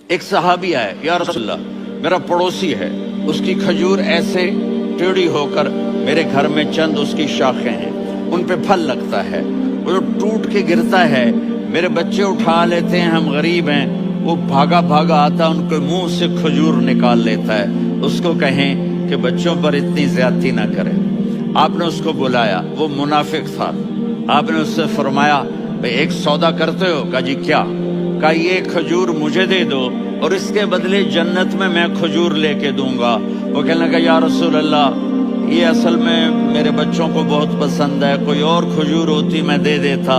ایک صحابی آئے، یا رسول اللہ میرا پڑوسی ہے، اس کی کھجور ایسے ٹیڑھی ہو کر میرے گھر میں چند اس کی شاخیں ہیں، ان پہ پھل لگتا ہے، وہ جو ٹوٹ کے گرتا ہے میرے بچے اٹھا لیتے ہیں، ہم غریب ہیں، وہ بھاگا بھاگا آتا ان کے منہ سے کھجور نکال لیتا ہے، اس کو کہیں کہ بچوں پر اتنی زیادتی نہ کریں۔ آپ نے اس کو بلایا، وہ منافق تھا، آپ نے اس سے فرمایا بھئی ایک سودا کرتے ہو؟ کہا جی کیا؟ کہا یہ کھجور مجھے دے دو اور اس کے بدلے جنت میں کھجور لے کے دوں گا۔ وہ کہنے لگا یا رسول اللہ یہ اصل میں میرے بچوں کو بہت پسند ہے، کوئی اور کھجور ہوتی میں دے دیتا،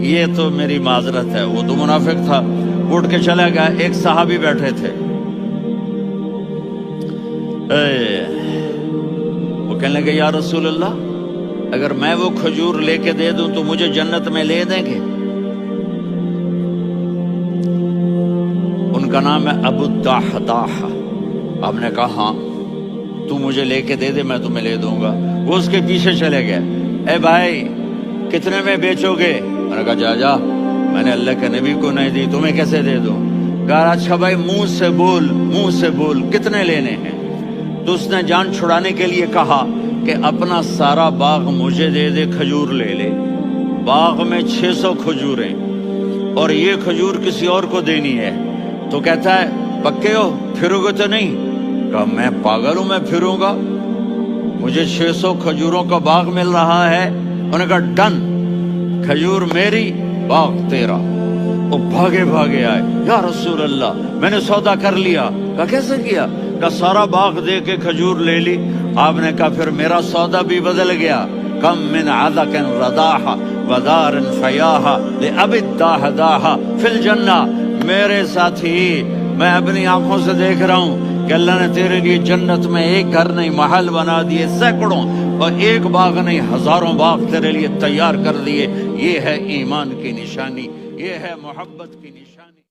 یہ تو میری معذرت ہے۔ وہ تو منافق تھا، اٹھ کے چلا گیا۔ ایک صحابی بیٹھے تھے، وہ کہنے لگے یا رسول اللہ اگر میں وہ کھجور لے کے دے دوں تو مجھے جنت میں لے دیں گے؟ ان کا نام ہے ابو الدحداح۔ آپ نے کہا ہاں تو مجھے لے کے دے دے میں تمہیں لے دوں گا۔ وہ اس کے پیچھے چلے گئے، اے بھائی کتنے میں بیچو گے؟ میں نے کہا جا جا، میں نے اللہ کے نبی کو نہیں دی، تمہیں کیسے دے دوں؟ کہا اچھا بھائی منہ سے بول کتنے لینے ہیں؟ تو اس نے جان چھڑانے کے لیے کہا کہ اپنا سارا باغ مجھے دے دے، کھجور لے لے۔ باغ میں 600 کھجوریں اور یہ کھجور کسی اور کو دینی ہے۔ تو کہتا ہے پکے ہو، پھرو گے تو نہیں؟ کہا میں پاگل ہوں، میں پھروں گا؟ مجھے 600 کھجوروں کا باغ مل رہا ہے۔ انہوں نے کہا ڈن، کھجور میری باغ تیرا۔ وہ بھاگے بھاگے آئے، یا رسول اللہ میں نے سودا کر لیا۔ کہا کیسے کیا؟ کہا سارا باغ دے کے کھجور لے لی۔ آپ نے کہا پھر میرا سودا بھی بدل گیا۔ کم من عدق رداح ودار فیاح لأب الدحداح فی الجنہ۔ میرے ساتھی میں اپنی آنکھوں سے دیکھ رہا ہوں کہ اللہ نے تیرے لیے جنت میں ایک گھر نہیں محل بنا دیے، سینکڑوں، اور ایک باغ نہیں ہزاروں باغ تیرے لیے تیار کر دیے۔ یہ ہے ایمان کی نشانی، یہ ہے محبت کی نشانی۔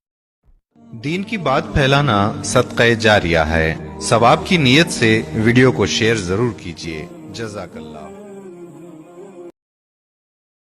دین کی بات پھیلانا صدقہ جاریہ ہے۔ ثواب کی نیت سے ویڈیو کو شیئر ضرور کیجیے۔ جزاک اللہ۔